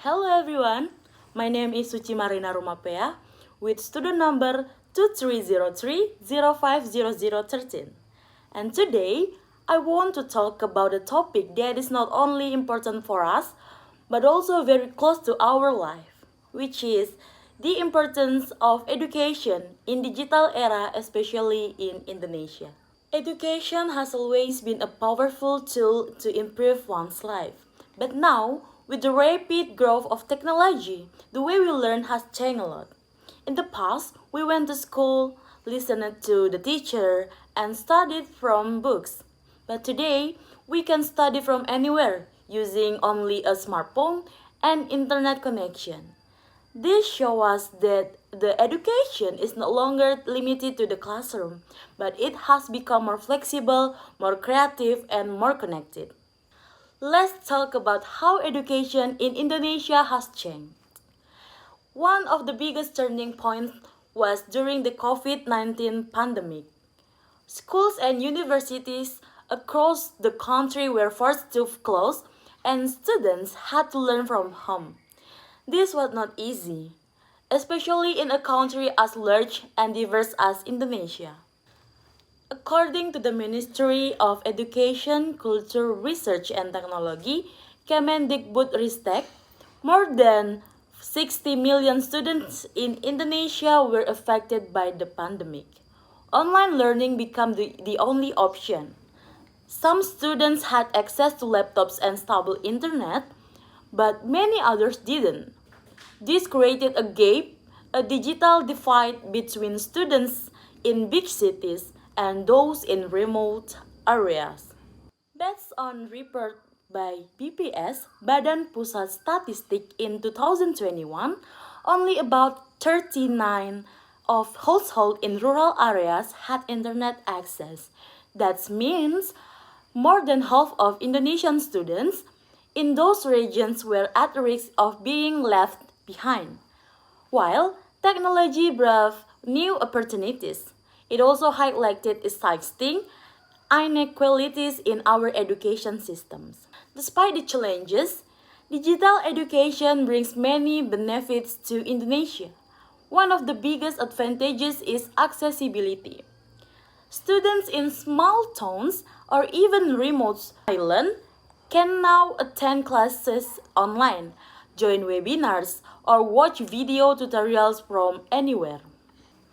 Hello everyone, my name is Suci Marina Rumapea with student number 2303050013. And today, I want to talk about a topic that is not only important for us, but also very close to our life, which is the importance of education in digital era, especially in Indonesia. Education has always been a powerful tool to improve one's life. But now, with the rapid growth of technology, the way we learn has changed a lot. In the past, we went to school, listened to the teacher, and studied from books. But today, we can study from anywhere using only a smartphone and internet connection. This shows us that the education is no longer limited to the classroom, but it has become more flexible, more creative, and more connected. Let's talk about how education in Indonesia has changed. One of the biggest turning points was during the COVID-19 pandemic. Schools and universities across the country were forced to close, and students had to learn from home. This was not easy, especially in a country as large and diverse as Indonesia. According to the Ministry of Education, Culture, Research and Technology, Kemendikbudristek, more than 60 million students in Indonesia were affected by the pandemic. Online learning became the only option. Some students had access to laptops and stable internet, but many others didn't. This created a gap, a digital divide between students in big cities and those in remote areas. Based on report by BPS, Badan Pusat Statistik in 2021, only about 39 of households in rural areas had internet access. That means more than half of Indonesian students in those regions were at risk of being left behind. While technology brought new opportunities, it also highlighted existing inequalities in our education systems. Despite the challenges, digital education brings many benefits to Indonesia. One of the biggest advantages is accessibility. Students in small towns or even remote islands can now attend classes online, join webinars, or watch video tutorials from anywhere.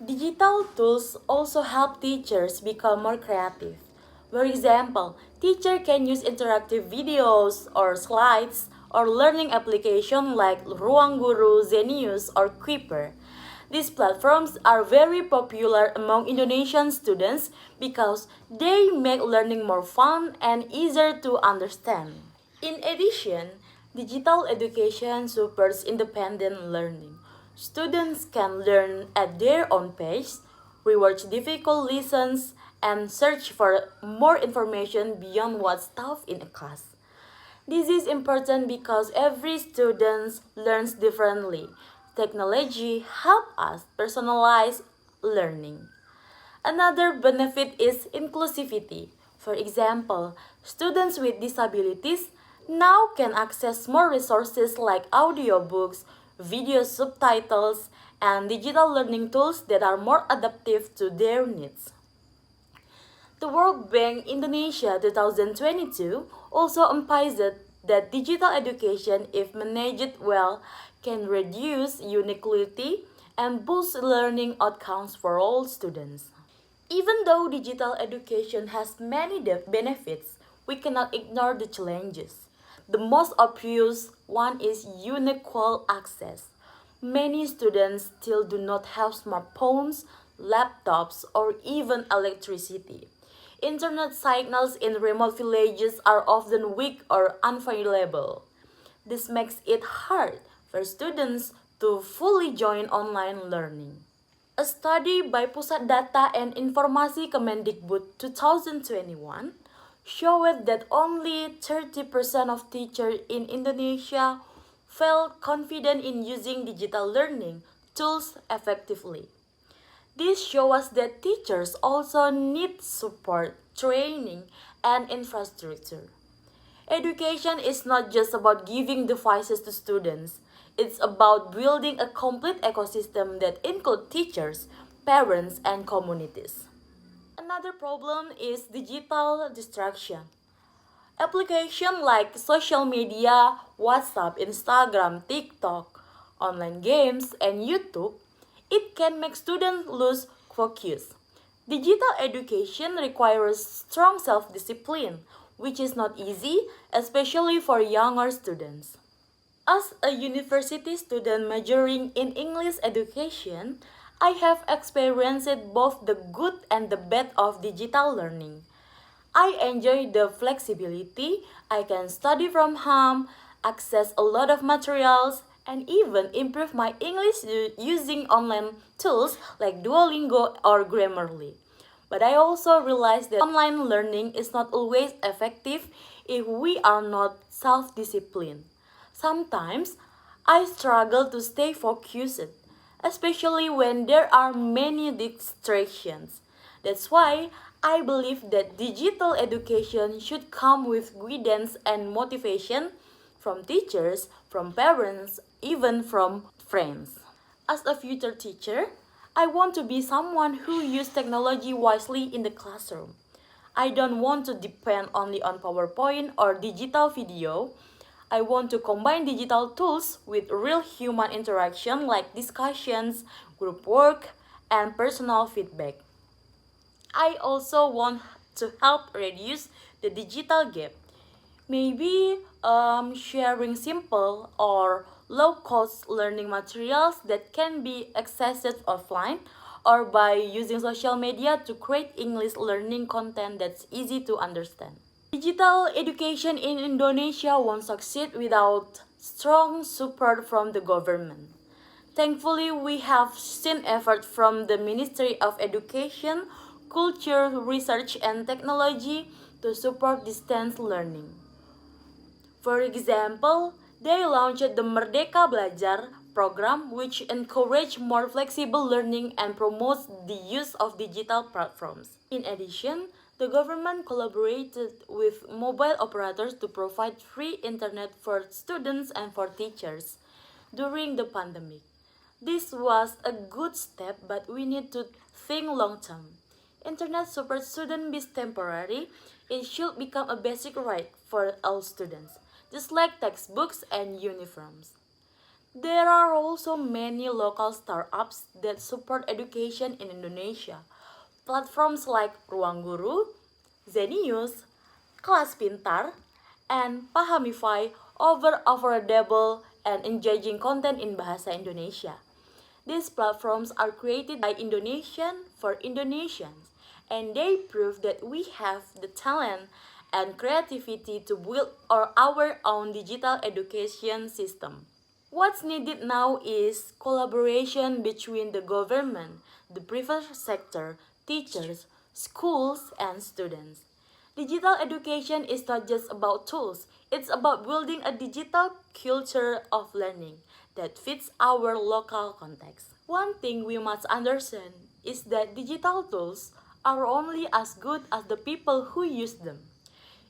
Digital tools also help teachers become more creative. For example, teacher can use interactive videos or slides or learning applications like Ruang Guru, Zenius, or Kuiper. These platforms are very popular among Indonesian students because they make learning more fun and easier to understand. In addition, digital education supports independent learning. Students can learn at their own pace, rewatch difficult lessons, and search for more information beyond what's taught in a class. This is important because every student learns differently. Technology helps us personalize learning. Another benefit is inclusivity. For example, students with disabilities now can access more resources like audiobooks, video subtitles, and digital learning tools that are more adaptive to their needs. The World Bank Indonesia 2022 also emphasized that digital education, if managed well, can reduce inequality and boost learning outcomes for all students. Even though digital education has many benefits, we cannot ignore the challenges. The most obvious one is unequal access. Many students still do not have smartphones, laptops, or even electricity. Internet signals in remote villages are often weak or unavailable. This makes it hard for students to fully join online learning. A study by Pusat Data and Informasi Kemendikbud 2021 showed that only 30% of teachers in Indonesia felt confident in using digital learning tools effectively. This shows us that teachers also need support, training, and infrastructure. Education is not just about giving devices to students. It's about building a complete ecosystem that includes teachers, parents, and communities. Another problem is digital distraction. Applications like social media, WhatsApp, Instagram, TikTok, online games, and YouTube, it can make students lose focus. Digital education requires strong self-discipline, which is not easy, especially for younger students. As a university student majoring in English education, I have experienced both the good and the bad of digital learning. I enjoy the flexibility. I can study from home, access a lot of materials, and even improve my English using online tools like Duolingo or Grammarly. But I also realize that online learning is not always effective if we are not self disciplined. Sometimes I struggle to stay focused, especially when there are many distractions. That's why I believe that digital education should come with guidance and motivation from teachers, from parents, even from friends. As a future teacher, I want to be someone who uses technology wisely in the classroom. I don't want to depend only on PowerPoint or digital video. I want to combine digital tools with real human interaction like discussions, group work, and personal feedback. I also want to help reduce the digital gap. Maybe sharing simple or low cost learning materials that can be accessed offline or by using social media to create English learning content that's easy to understand. Digital education in Indonesia won't succeed without strong support from the government. Thankfully, we have seen effort from the Ministry of Education, Culture, Research, and Technology to support distance learning. For example, they launched the Merdeka Belajar program, which encourages more flexible learning and promotes the use of digital platforms. In addition, the government collaborated with mobile operators to provide free internet for students and for teachers during the pandemic. This was a good step, but we need to think long term. Internet support shouldn't be temporary, it should become a basic right for all students, just like textbooks and uniforms. There are also many local startups that support education in Indonesia. Platforms like Ruang Guru, Zenius, Kelas Pintar, and Pahamify offer affordable and engaging content in Bahasa Indonesia. These platforms are created by Indonesian for Indonesians, and they prove that we have the talent and creativity to build our own digital education system. What's needed now is collaboration between the government, the private sector, teachers, schools, and students. Digital education is not just about tools, it's about building a digital culture of learning that fits our local context. One thing we must understand is that digital tools are only as good as the people who use them.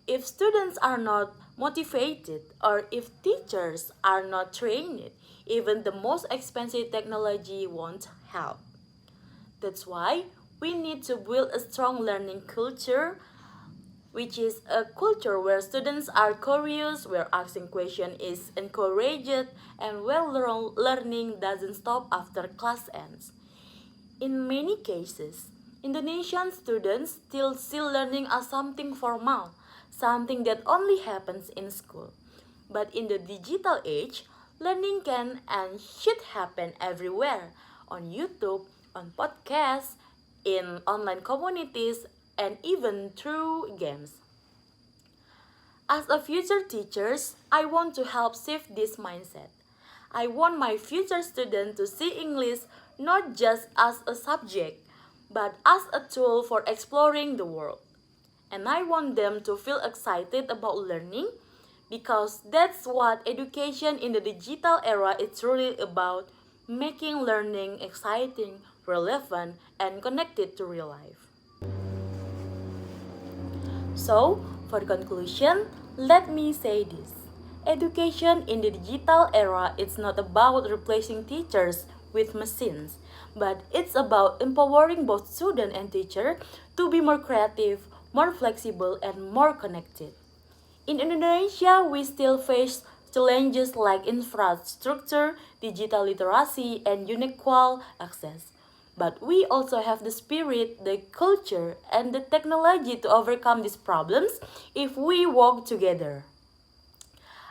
If students are not motivated or if teachers are not trained, even the most expensive technology won't help. That's why we need to build a strong learning culture, which is a culture where students are curious, where asking questions is encouraged, and where learning doesn't stop after class ends. In many cases, Indonesian students still see learning as something formal, something that only happens in school. But in the digital age, learning can and should happen everywhere on YouTube, on podcasts, in online communities, and even through games. As a future teachers, I want to help shift this mindset. I want my future students to see English not just as a subject, but as a tool for exploring the world. And I want them to feel excited about learning because that's what education in the digital era is really about, making learning exciting, relevant, and connected to real life. So, for conclusion, Let me say this. Education in the digital era is not about replacing teachers with machines, but it's about empowering both student and teacher to be more creative, more flexible, and more connected. In Indonesia, we still face challenges like infrastructure, digital literacy, and unequal access. But we also have the spirit, the culture, and the technology to overcome these problems if we work together.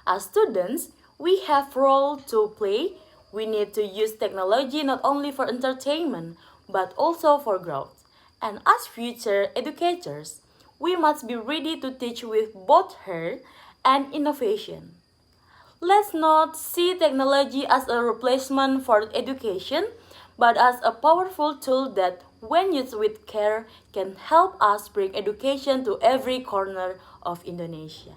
As students, we have role to play. We need to use technology not only for entertainment, but also for growth. And as future educators, we must be ready to teach with both heart and innovation. Let's not see technology as a replacement for education, but as a powerful tool that, when used with care, can help us bring education to every corner of Indonesia.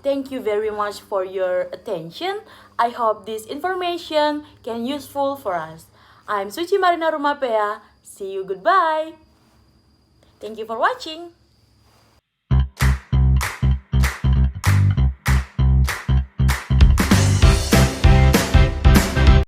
Thank you very much for your attention. I hope this information can useful for us. I'm Suci Marina Rumapea. See you goodbye. Thank you for watching.